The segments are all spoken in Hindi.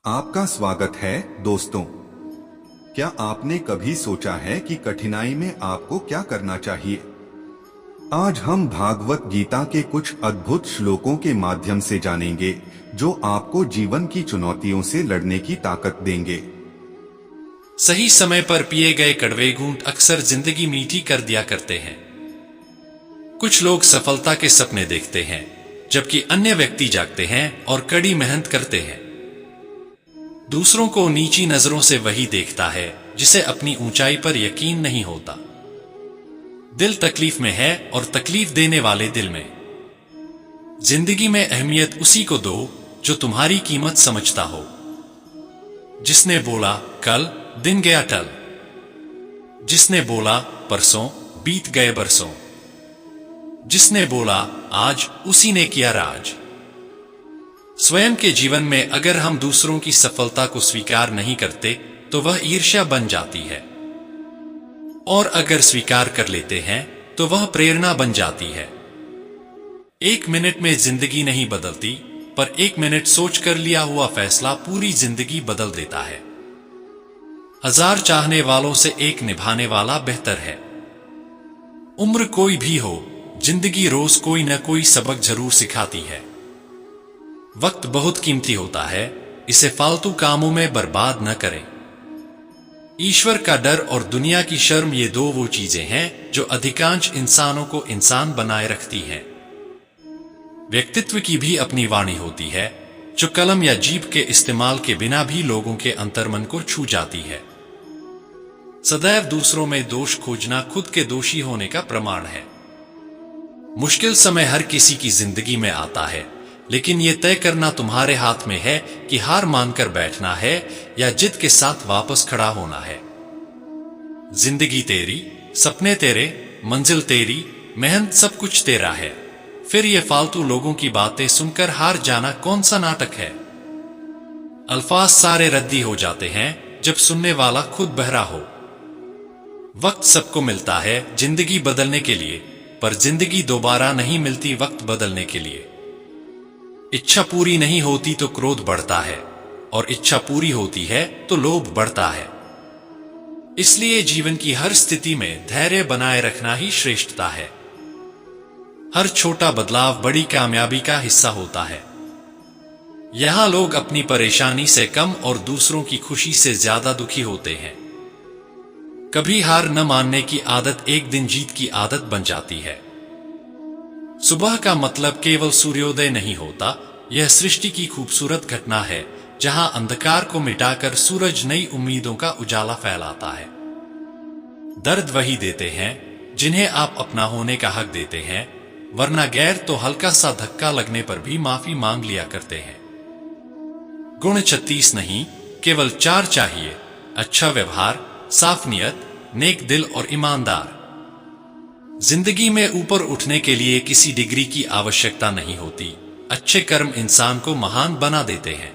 आपका स्वागत है दोस्तों। क्या आपने कभी सोचा है कि कठिनाई में आपको क्या करना चाहिए? आज हम भागवत गीता के कुछ अद्भुत श्लोकों के माध्यम से जानेंगे जो आपको जीवन की चुनौतियों से लड़ने की ताकत देंगे। सही समय पर पिए गए कड़वे घूंट अक्सर जिंदगी मीठी कर दिया करते हैं। कुछ लोग सफलता के सपने देखते हैं, जबकि अन्य व्यक्ति जागते हैं और कड़ी मेहनत करते हैं। दूसरों को नीची नजरों से वही देखता है जिसे अपनी ऊंचाई पर यकीन नहीं होता। दिल तकलीफ में है और तकलीफ देने वाले दिल में। जिंदगी में अहमियत उसी को दो जो तुम्हारी कीमत समझता हो। जिसने बोला कल दिन गया टल, जिसने बोला परसों बीत गए बरसों, जिसने बोला आज उसी ने किया राज। स्वयं के जीवन में अगर हम दूसरों की सफलता को स्वीकार नहीं करते तो वह ईर्ष्या बन जाती है, और अगर स्वीकार कर लेते हैं तो वह प्रेरणा बन जाती है। 1 मिनट में जिंदगी नहीं बदलती, पर 1 मिनट सोचकर लिया हुआ फैसला पूरी जिंदगी बदल देता है। 1000 चाहने वालों से एक निभाने वाला बेहतर है। उम्र कोई भी हो, जिंदगी रोज कोई न कोई सबक जरूर सिखाती है। वक्त बहुत कीमती होता है, इसे फालतू कामों में बर्बाद न करें। ईश्वर का डर और दुनिया की शर्म, ये दो वो चीजें हैं जो अधिकांश इंसानों को इंसान बनाए रखती हैं। व्यक्तित्व की भी अपनी वाणी होती है, जो कलम या जीभ के इस्तेमाल के बिना भी लोगों के अंतर्मन को छू जाती है। सदैव दूसरों में दोष खोजना खुद के दोषी होने का प्रमाण है। मुश्किल समय हर किसी की जिंदगी में आता है, लेकिन यह तय करना तुम्हारे हाथ में है कि हार मानकर बैठना है या जिद के साथ वापस खड़ा होना है। जिंदगी तेरी, सपने तेरे, मंजिल तेरी, मेहनत सब कुछ तेरा है। फिर ये फालतू लोगों की बातें सुनकर हार जाना कौन सा नाटक है। अल्फाज सारे रद्दी हो जाते हैं जब सुनने वाला खुद बहरा हो। वक्त सबको मिलता है जिंदगी बदलने के लिए, पर जिंदगी दोबारा नहीं मिलती वक्त बदलने के लिए। इच्छा पूरी नहीं होती तो क्रोध बढ़ता है, और इच्छा पूरी होती है तो लोभ बढ़ता है। इसलिए जीवन की हर स्थिति में धैर्य बनाए रखना ही श्रेष्ठता है। हर छोटा बदलाव बड़ी कामयाबी का हिस्सा होता है। यहां लोग अपनी परेशानी से कम और दूसरों की खुशी से ज्यादा दुखी होते हैं। कभी हार न मानने की आदत एक दिन जीत की आदत बन जाती है। सुबह का मतलब केवल सूर्योदय नहीं होता, यह सृष्टि की खूबसूरत घटना है जहां अंधकार को मिटाकर सूरज नई उम्मीदों का उजाला फैलाता है। दर्द वही देते हैं जिन्हें आप अपना होने का हक देते हैं, वरना गैर तो हल्का सा धक्का लगने पर भी माफी मांग लिया करते हैं। गुण 36 नहीं, केवल 4 चाहिए: अच्छा व्यवहार, साफ नियत, नेक दिल और ईमानदार। जिंदगी में ऊपर उठने के लिए किसी डिग्री की आवश्यकता नहीं होती। अच्छे कर्म इंसान को महान बना देते हैं।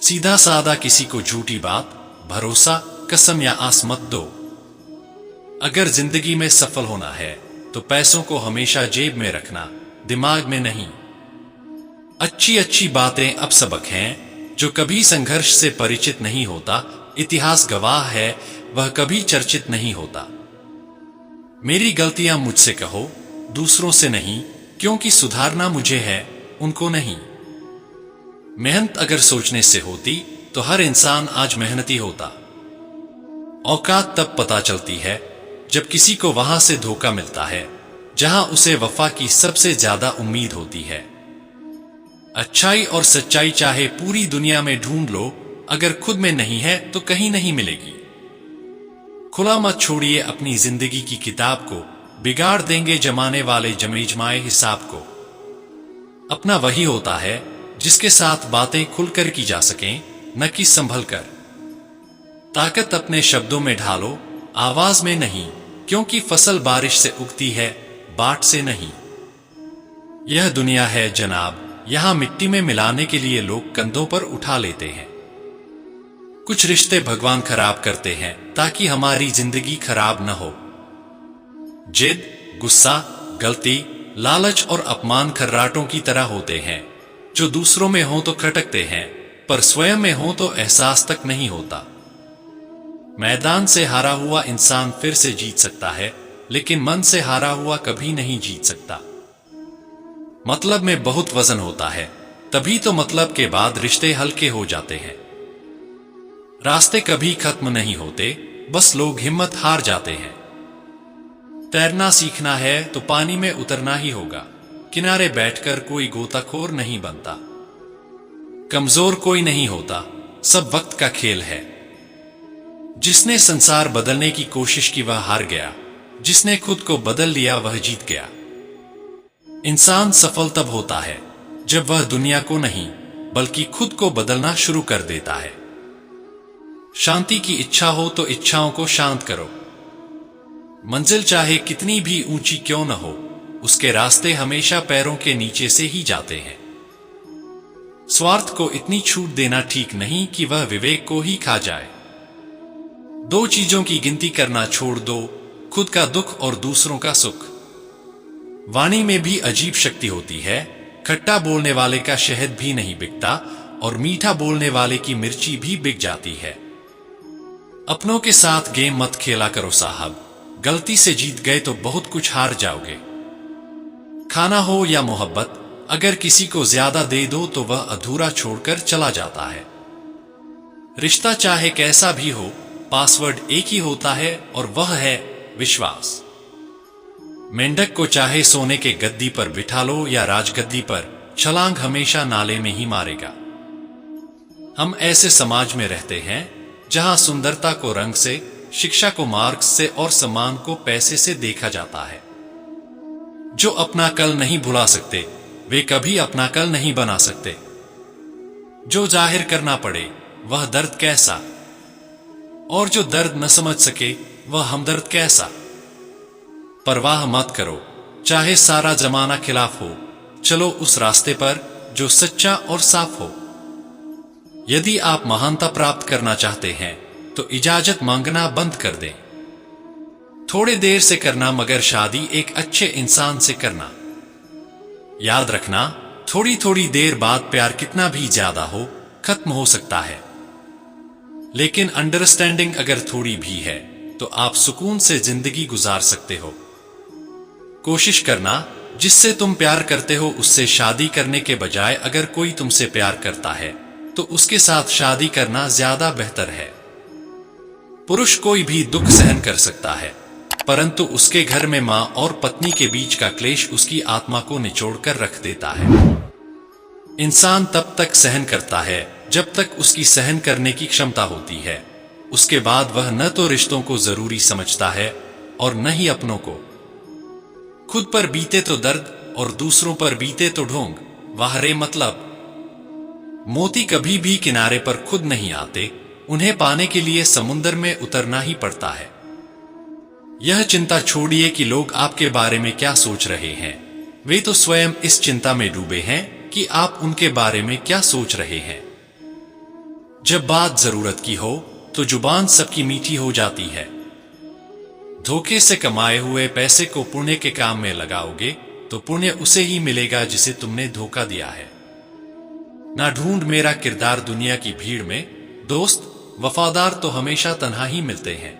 सीधा साधा किसी को झूठी बात, भरोसा, कसम या आस मत दो। अगर जिंदगी में सफल होना है तो पैसों को हमेशा जेब में रखना, दिमाग में नहीं। अच्छी अच्छी बातें अब सबक हैं जो कभी संघर्ष से परिचित नहीं होता। इतिहास गवाह है, वह कभी चर्चित नहीं होता। मेरी गलतियां मुझसे कहो, दूसरों से नहीं, क्योंकि सुधारना मुझे है, उनको नहीं। मेहनत अगर सोचने से होती तो हर इंसान आज मेहनती होता। औकात तब पता चलती है जब किसी को वहां से धोखा मिलता है जहां उसे वफा की सबसे ज्यादा उम्मीद होती है। अच्छाई और सच्चाई चाहे पूरी दुनिया में ढूंढ लो, अगर खुद में नहीं है तो कहीं नहीं मिलेगी। खुला मत छोड़िए अपनी जिंदगी की किताब को, बिगाड़ देंगे जमाने वाले जमीजमाए हिसाब को। अपना वही होता है जिसके साथ बातें खुलकर की जा सकें, न कि संभल कर। ताकत अपने शब्दों में ढालो, आवाज में नहीं, क्योंकि फसल बारिश से उगती है, बाट से नहीं। यह दुनिया है जनाब, यहां मिट्टी में मिलाने के लिए लोग कंधों पर उठा लेते हैं। कुछ रिश्ते भगवान खराब करते हैं ताकि हमारी जिंदगी खराब न हो। जिद, गुस्सा, गलती, लालच और अपमान खर्राटों की तरह होते हैं जो दूसरों में हो तो खटकते हैं, पर स्वयं में हो तो एहसास तक नहीं होता। मैदान से हारा हुआ इंसान फिर से जीत सकता है, लेकिन मन से हारा हुआ कभी नहीं जीत सकता। मतलब में बहुत वजन होता है, तभी तो मतलब के बाद रिश्ते हल्के हो जाते हैं। रास्ते कभी खत्म नहीं होते, बस लोग हिम्मत हार जाते हैं। तैरना सीखना है तो पानी में उतरना ही होगा। किनारे बैठकर कोई गोताखोर नहीं बनता। कमजोर कोई नहीं होता, सब वक्त का खेल है। जिसने संसार बदलने की कोशिश की वह हार गया, जिसने खुद को बदल लिया वह जीत गया। इंसान सफल तब होता है जब वह दुनिया को नहीं बल्कि खुद को बदलना शुरू कर देता है। शांति की इच्छा हो तो इच्छाओं को शांत करो। मंजिल चाहे कितनी भी ऊंची क्यों न हो, उसके रास्ते हमेशा पैरों के नीचे से ही जाते हैं। स्वार्थ को इतनी छूट देना ठीक नहीं कि वह विवेक को ही खा जाए। दो चीजों की गिनती करना छोड़ दो, खुद का दुख और दूसरों का सुख। वाणी में भी अजीब शक्ति होती है। खट्टा बोलने वाले का शहद भी नहीं बिकता और मीठा बोलने वाले की मिर्ची भी बिक जाती है। अपनों के साथ गेम मत खेला करो साहब, गलती से जीत गए तो बहुत कुछ हार जाओगे। खाना हो या मोहब्बत, अगर किसी को ज्यादा दे दो तो वह अधूरा छोड़कर चला जाता है। रिश्ता चाहे कैसा भी हो, पासवर्ड एक ही होता है और वह है विश्वास। मेंढक को चाहे सोने के गद्दी पर बिठा लो या राजगद्दी पर, छलांग हमेशा नाले में ही मारेगा। हम ऐसे समाज में रहते हैं जहां सुंदरता को रंग से, शिक्षा को मार्क्स से और सम्मान को पैसे से देखा जाता है। जो अपना कल नहीं भुला सकते वे कभी अपना कल नहीं बना सकते। जो जाहिर करना पड़े वह दर्द कैसा, और जो दर्द न समझ सके वह हमदर्द कैसा। परवाह मत करो, चाहे सारा जमाना खिलाफ हो, चलो उस रास्ते पर जो सच्चा और साफ हो। यदि आप महानता प्राप्त करना चाहते हैं तो इजाजत मांगना बंद कर दें। थोड़े देर से करना, मगर शादी एक अच्छे इंसान से करना। याद रखना, थोड़ी थोड़ी देर बाद प्यार कितना भी ज्यादा हो खत्म हो सकता है, लेकिन अंडरस्टैंडिंग अगर थोड़ी भी है तो आप सुकून से जिंदगी गुजार सकते हो। कोशिश करना, जिससे तुम प्यार करते हो उससे शादी करने के बजाय अगर कोई तुमसे प्यार करता है तो उसके साथ शादी करना ज्यादा बेहतर है। पुरुष कोई भी दुख सहन कर सकता है, परंतु उसके घर में मां और पत्नी के बीच का क्लेश उसकी आत्मा को निचोड़कर रख देता है। इंसान तब तक सहन करता है जब तक उसकी सहन करने की क्षमता होती है। उसके बाद वह न तो रिश्तों को जरूरी समझता है और न ही अपनों को। खुद पर बीते तो दर्द और दूसरों पर बीते तो ढोंग, वाह रे मतलब। मोती कभी भी किनारे पर खुद नहीं आते, उन्हें पाने के लिए समुद्र में उतरना ही पड़ता है। यह चिंता छोड़िए कि लोग आपके बारे में क्या सोच रहे हैं, वे तो स्वयं इस चिंता में डूबे हैं कि आप उनके बारे में क्या सोच रहे हैं। जब बात जरूरत की हो तो जुबान सबकी मीठी हो जाती है। धोखे से कमाए हुए पैसे को पुण्य के काम में लगाओगे तो पुण्य उसे ही मिलेगा जिसे तुमने धोखा दिया है। ना ढूंढ मेरा किरदार दुनिया की भीड़ में, दोस्त वफादार तो हमेशा तन्हा ही मिलते हैं।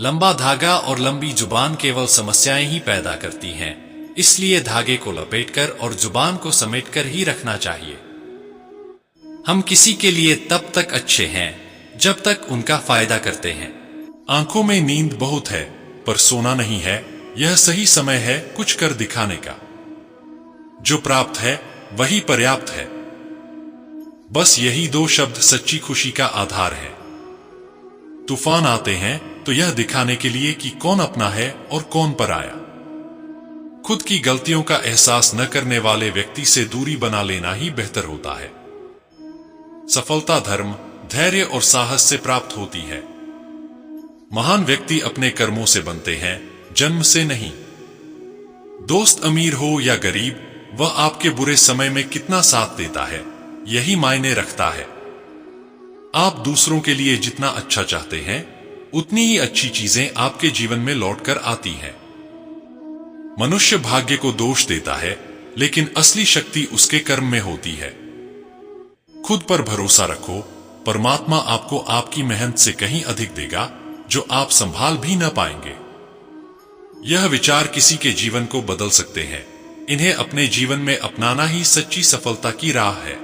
लंबा धागा और लंबी जुबान केवल समस्याएं ही पैदा करती हैं, इसलिए धागे को लपेटकर और जुबान को समेटकर ही रखना चाहिए। हम किसी के लिए तब तक अच्छे हैं जब तक उनका फायदा करते हैं। आंखों में नींद बहुत है पर सोना नहीं है, यह सही समय है कुछ कर दिखाने का। जो प्राप्त है वही पर्याप्त है, बस यही दो शब्द सच्ची खुशी का आधार है। तूफान आते हैं तो यह दिखाने के लिए कि कौन अपना है और कौन पराया। खुद की गलतियों का एहसास न करने वाले व्यक्ति से दूरी बना लेना ही बेहतर होता है। सफलता धर्म, धैर्य और साहस से प्राप्त होती है। महान व्यक्ति अपने कर्मों से बनते हैं, जन्म से नहीं। दोस्त अमीर हो या गरीब, वह आपके बुरे समय में कितना साथ देता है यही मायने रखता है। आप दूसरों के लिए जितना अच्छा चाहते हैं उतनी ही अच्छी चीजें आपके जीवन में लौटकर आती हैं। मनुष्य भाग्य को दोष देता है, लेकिन असली शक्ति उसके कर्म में होती है। खुद पर भरोसा रखो, परमात्मा आपको आपकी मेहनत से कहीं अधिक देगा जो आप संभाल भी न पाएंगे। यह विचार किसी के जीवन को बदल सकते हैं। इन्हें अपने जीवन में अपनाना ही सच्ची सफलता की राह है।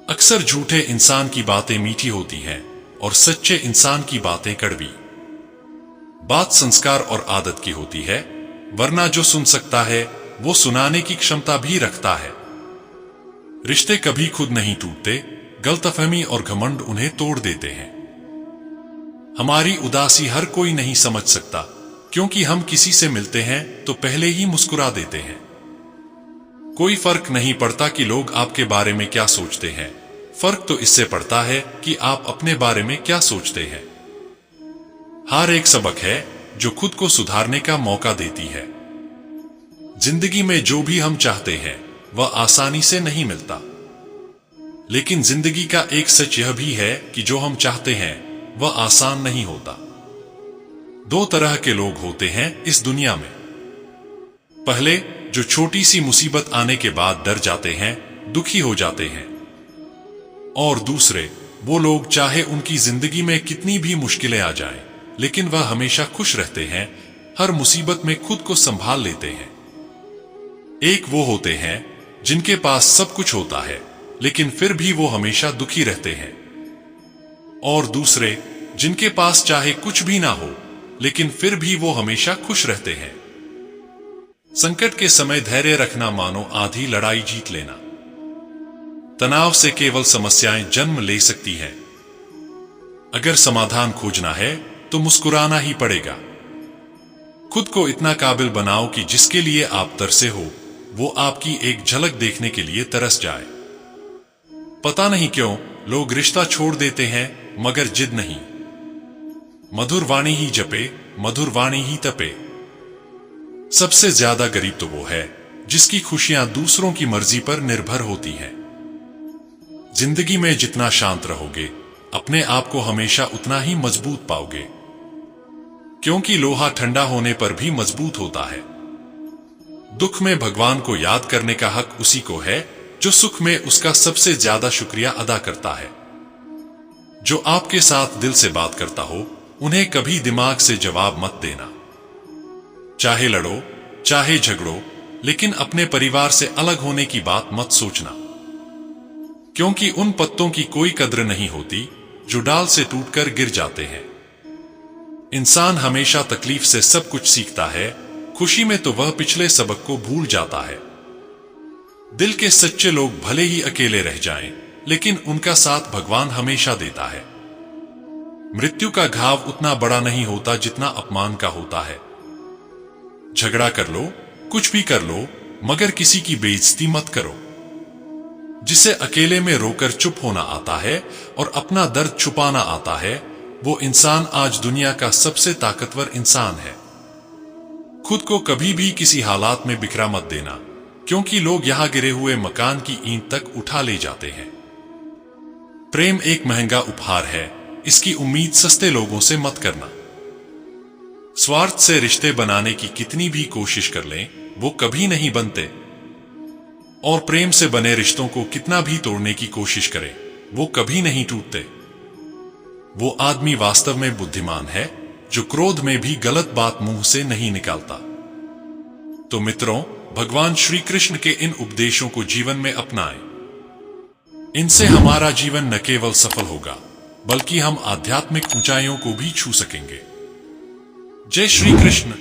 अक्सर झूठे इंसान की बातें मीठी होती हैं और सच्चे इंसान की बातें कड़वी। बात संस्कार और आदत की होती है, वरना जो सुन सकता है वो सुनाने की क्षमता भी रखता है। रिश्ते कभी खुद नहीं टूटते, गलतफहमी और घमंड उन्हें तोड़ देते हैं। हमारी उदासी हर कोई नहीं समझ सकता, क्योंकि हम किसी से मिलते हैं तो पहले ही मुस्कुरा देते हैं। कोई फर्क नहीं पड़ता कि लोग आपके बारे में क्या सोचते हैं, फर्क तो इससे पड़ता है कि आप अपने बारे में क्या सोचते हैं। हार एक सबक है जो खुद को सुधारने का मौका देती है। जिंदगी में जो भी हम चाहते हैं वह आसानी से नहीं मिलता, लेकिन जिंदगी का एक सच यह भी है कि जो हम चाहते हैं वह आसान नहीं होता। दो तरह के लोग होते हैं इस दुनिया में। पहले, जो छोटी सी मुसीबत आने के बाद डर जाते हैं, दुखी हो जाते हैं। और दूसरे, वो लोग चाहे उनकी जिंदगी में कितनी भी मुश्किलें आ जाएं, लेकिन वह हमेशा खुश रहते हैं, हर मुसीबत में खुद को संभाल लेते हैं। एक वो होते हैं जिनके पास सब कुछ होता है, लेकिन फिर भी वो हमेशा दुखी रहते हैं। और दूसरे, जिनके पास चाहे कुछ भी ना हो, लेकिन फिर भी वो हमेशा खुश रहते हैं। संकट के समय धैर्य रखना मानो आधी लड़ाई जीत लेना। तनाव से केवल समस्याएं जन्म ले सकती हैं। अगर समाधान खोजना है तो मुस्कुराना ही पड़ेगा। खुद को इतना काबिल बनाओ कि जिसके लिए आप तरसे हो वो आपकी एक झलक देखने के लिए तरस जाए। पता नहीं क्यों लोग रिश्ता छोड़ देते हैं, मगर जिद नहीं। मधुर वाणी ही जपे, मधुर वाणी ही तपे। सबसे ज्यादा गरीब तो वो है जिसकी खुशियां दूसरों की मर्जी पर निर्भर होती हैं। जिंदगी में जितना शांत रहोगे, अपने आप को हमेशा उतना ही मजबूत पाओगे, क्योंकि लोहा ठंडा होने पर भी मजबूत होता है। दुख में भगवान को याद करने का हक उसी को है जो सुख में उसका सबसे ज्यादा शुक्रिया अदा करता है। जो आपके साथ दिल से बात करता हो, उन्हें कभी दिमाग से जवाब मत देना। चाहे लड़ो, चाहे झगड़ो, लेकिन अपने परिवार से अलग होने की बात मत सोचना, क्योंकि उन पत्तों की कोई कद्र नहीं होती जो डाल से टूटकर गिर जाते हैं। इंसान हमेशा तकलीफ से सब कुछ सीखता है, खुशी में तो वह पिछले सबक को भूल जाता है। दिल के सच्चे लोग भले ही अकेले रह जाएं, लेकिन उनका साथ भगवान हमेशा देता है। मृत्यु का घाव उतना बड़ा नहीं होता जितना अपमान का होता है। झगड़ा कर लो, कुछ भी कर लो, मगर किसी की बेइज्जती मत करो। जिसे अकेले में रोकर चुप होना आता है और अपना दर्द छुपाना आता है, वो इंसान आज दुनिया का सबसे ताकतवर इंसान है। खुद को कभी भी किसी हालात में बिखरा मत देना, क्योंकि लोग यहां गिरे हुए मकान की ईंट तक उठा ले जाते हैं। प्रेम एक महंगा उपहार है, इसकी उम्मीद सस्ते लोगों से मत करना। स्वार्थ से रिश्ते बनाने की कितनी भी कोशिश कर लें, वो कभी नहीं बनते। और प्रेम से बने रिश्तों को कितना भी तोड़ने की कोशिश करें, वो कभी नहीं टूटते। वो आदमी वास्तव में बुद्धिमान है जो क्रोध में भी गलत बात मुंह से नहीं निकालता। तो मित्रों, भगवान श्री कृष्ण के इन उपदेशों को जीवन में अपनाएं। इनसे हमारा जीवन न केवल सफल होगा, बल्कि हम आध्यात्मिक ऊंचाइयों को भी छू सकेंगे। जय श्री कृष्ण।